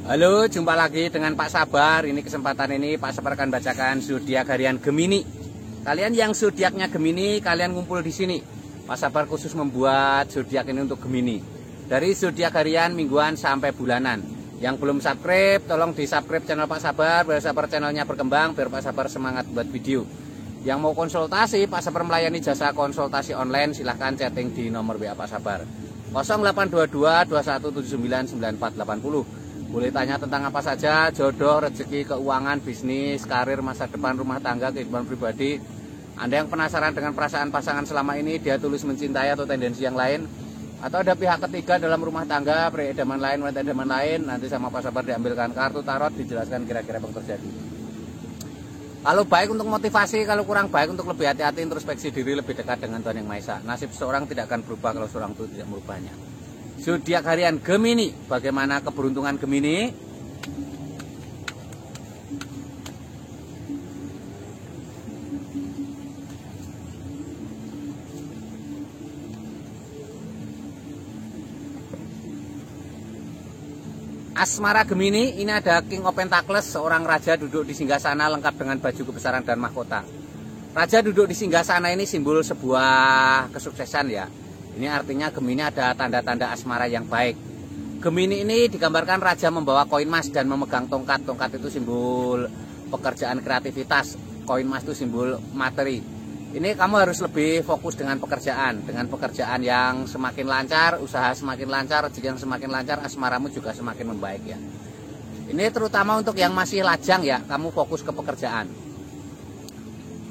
Halo, jumpa lagi dengan Pak Sabar. Ini kesempatan ini Pak Sabar akan bacakan zodiak harian Gemini. Kalian yang zodiaknya Gemini, kalian ngumpul di sini. Pak Sabar khusus membuat zodiak ini untuk Gemini. Dari zodiak harian, mingguan sampai bulanan. Yang belum subscribe, tolong di-subscribe channel Pak Sabar biar Sabar channelnya berkembang, biar Pak Sabar semangat buat video. Yang mau konsultasi, Pak Sabar melayani jasa konsultasi online, silahkan chatting di nomor WA Pak Sabar 0822 2179 9480. Boleh tanya tentang apa saja, jodoh, rezeki, keuangan, bisnis, karir, masa depan, rumah tangga, kehidupan pribadi. Anda yang penasaran dengan perasaan pasangan selama ini, dia tulus mencintai atau tendensi yang lain, atau ada pihak ketiga dalam rumah tangga, pria idaman lain, wanita idaman lain, nanti sama Pak Sabar diambilkan kartu tarot, dijelaskan kira-kira apa yang terjadi. Kalau baik untuk motivasi, kalau kurang baik untuk lebih hati-hati, introspeksi diri, lebih dekat dengan Tuhan Yang Maha Esa. Nasib seorang tidak akan berubah kalau seorang itu tidak merubahnya. Zodiak harian Gemini, bagaimana keberuntungan Gemini? Asmara Gemini, ini ada King of Pentacles, seorang raja duduk di singgasana lengkap dengan baju kebesaran dan mahkota. Raja duduk di singgasana ini simbol sebuah kesuksesan ya. Ini artinya Gemini ada tanda-tanda asmara yang baik. Gemini ini digambarkan raja membawa koin emas dan memegang tongkat. Tongkat itu simbol pekerjaan kreativitas. Koin emas itu simbol materi. Ini kamu harus lebih fokus dengan pekerjaan. Dengan pekerjaan yang semakin lancar, usaha semakin lancar, rezeki yang semakin lancar, asmaramu juga semakin membaik ya. Ini terutama untuk yang masih lajang ya, kamu fokus ke pekerjaan.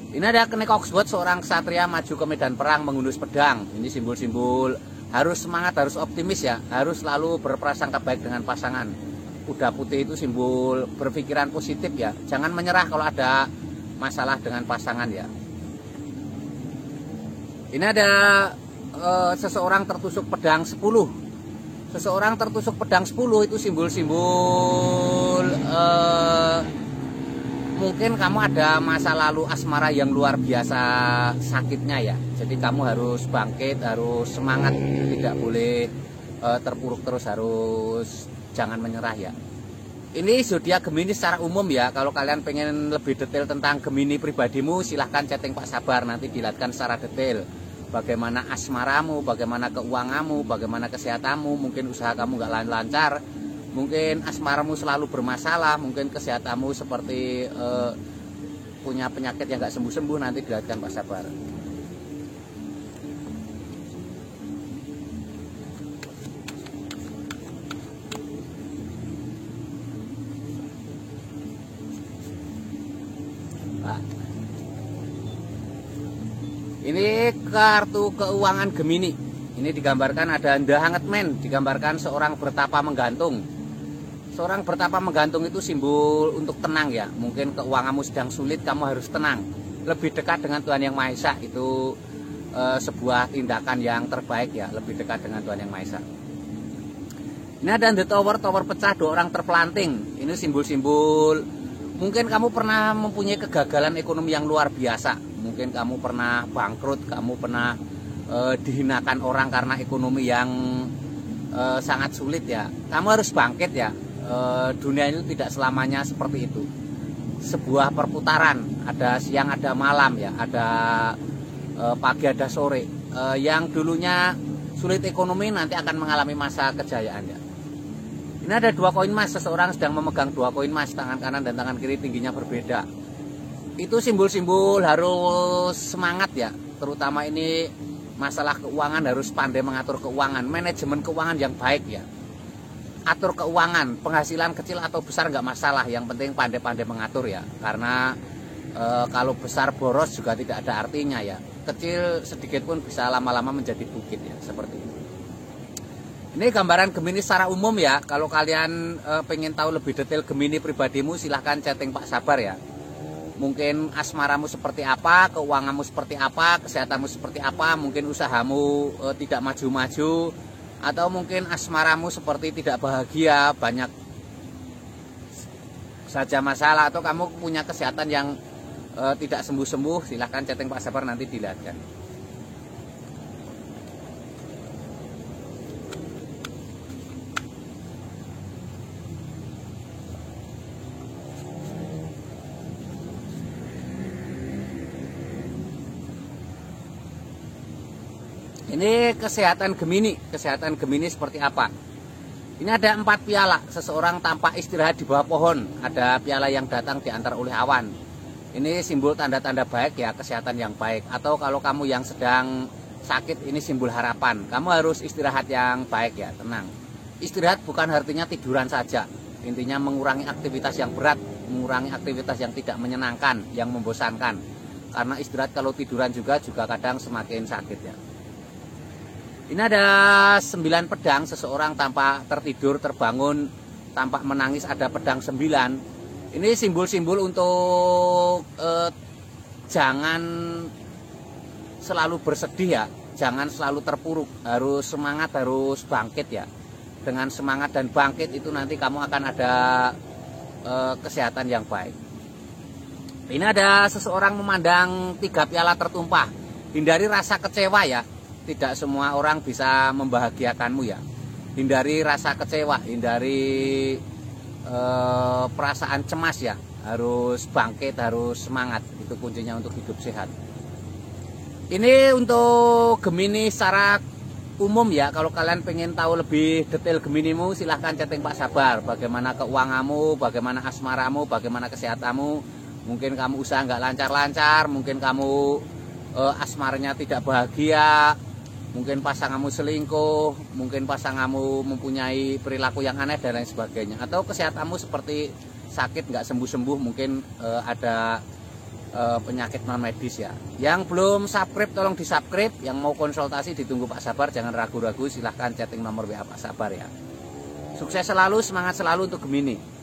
Ini ada Knight Oxford, seorang ksatria maju ke medan perang menghunus pedang. Ini simbol-simbol harus semangat, harus optimis ya, harus selalu berprasangka baik dengan pasangan. Kuda putih itu simbol berpikiran positif ya, jangan menyerah kalau ada masalah dengan pasangan ya. Ini ada seseorang tertusuk pedang 10. Seseorang tertusuk pedang 10 itu simbol-simbol mungkin kamu ada masa lalu asmara yang luar biasa sakitnya ya. Jadi kamu harus bangkit, harus semangat, tidak boleh terpuruk terus, harus jangan menyerah ya. Ini zodiak Gemini secara umum ya. Kalau kalian pengen lebih detail tentang Gemini pribadimu, silahkan chatting Pak Sabar, nanti dilihatkan secara detail. Bagaimana asmaramu, bagaimana keuanganmu, bagaimana kesehatanmu, mungkin usaha kamu nggak lancar, mungkin asmaramu selalu bermasalah, mungkin kesehatanmu seperti punya penyakit yang nggak sembuh-sembuh, nanti dilihatkan Pak Sabar. Nah, ini kartu keuangan Gemini. Ini digambarkan ada The Hanged Man, digambarkan seorang bertapa menggantung. Seorang bertapa menggantung itu simbol untuk tenang ya. Mungkin keuanganmu sedang sulit, kamu harus tenang. Lebih dekat dengan Tuhan Yang Maha Esa itu sebuah tindakan yang terbaik ya. Lebih dekat dengan Tuhan Yang Maha Esa. Ini ada The Tower, tower pecah, 2 orang terpelanting. Ini simbol-simbol mungkin kamu pernah mempunyai kegagalan ekonomi yang luar biasa. Mungkin kamu pernah bangkrut, kamu pernah dihinakan orang karena ekonomi yang sangat sulit ya. Kamu harus bangkit ya. Dunia ini tidak selamanya seperti itu. Sebuah perputaran, ada siang ada malam ya, ada pagi ada sore. Yang dulunya sulit ekonomi nanti akan mengalami masa kejayaan ya. Ini ada 2 koin emas, seseorang sedang memegang 2 koin emas, tangan kanan dan tangan kiri tingginya berbeda. Itu simbol-simbol harus semangat ya, terutama ini masalah keuangan, harus pandai mengatur keuangan, manajemen keuangan yang baik ya. Atur keuangan, penghasilan kecil atau besar nggak masalah, yang penting pandai-pandai mengatur ya. Karena kalau besar boros juga tidak ada artinya ya. Kecil sedikit pun bisa lama-lama menjadi bukit ya, seperti ini. Ini gambaran Gemini secara umum ya. Kalau kalian pengen tahu lebih detail Gemini pribadimu, silahkan chatting Pak Sabar ya. Mungkin asmaramu seperti apa, keuanganmu seperti apa, kesehatanmu seperti apa, mungkin usahamu tidak maju-maju, atau mungkin asmaramu seperti tidak bahagia, banyak saja masalah, atau kamu punya kesehatan yang tidak sembuh-sembuh, silahkan chatting Pak Sabar, nanti dilihatkan. Ini kesehatan Gemini seperti apa? Ini ada 4 piala, seseorang tampak istirahat di bawah pohon. Ada piala yang datang diantar oleh awan. Ini simbol tanda-tanda baik ya, kesehatan yang baik. Atau kalau kamu yang sedang sakit, ini simbol harapan. Kamu harus istirahat yang baik ya, tenang. Istirahat bukan artinya tiduran saja. Intinya mengurangi aktivitas yang berat, mengurangi aktivitas yang tidak menyenangkan, yang membosankan. Karena istirahat kalau tiduran juga kadang semakin sakit ya. Ini ada 9 pedang, seseorang tampak tertidur, terbangun, tampak menangis, ada pedang 9. Ini simbol-simbol untuk jangan selalu bersedih ya, jangan selalu terpuruk, harus semangat, harus bangkit ya. Dengan semangat dan bangkit itu nanti kamu akan ada kesehatan yang baik. Ini ada seseorang memandang 3 piala tertumpah. Hindari rasa kecewa ya. Tidak semua orang bisa membahagiakanmu ya. Hindari rasa kecewa, hindari perasaan cemas ya. Harus bangkit, harus semangat. Itu kuncinya untuk hidup sehat. Ini untuk Gemini secara umum ya. Kalau kalian pengen tahu lebih detail Geminimu, silahkan chatting Pak Sabar. Bagaimana keuanganmu, bagaimana asmaramu, bagaimana kesehatanmu. Mungkin kamu usaha nggak lancar-lancar, mungkin kamu asmaranya tidak bahagia, mungkin pasanganmu selingkuh, mungkin pasanganmu mempunyai perilaku yang aneh dan lain sebagainya. Atau kesehatanmu seperti sakit nggak sembuh-sembuh, mungkin ada penyakit non medis ya. Yang belum subscribe tolong di subscribe, yang mau konsultasi ditunggu Pak Sabar, jangan ragu-ragu, silahkan chatting nomor WA Pak Sabar ya. Sukses selalu, semangat selalu untuk Gemini.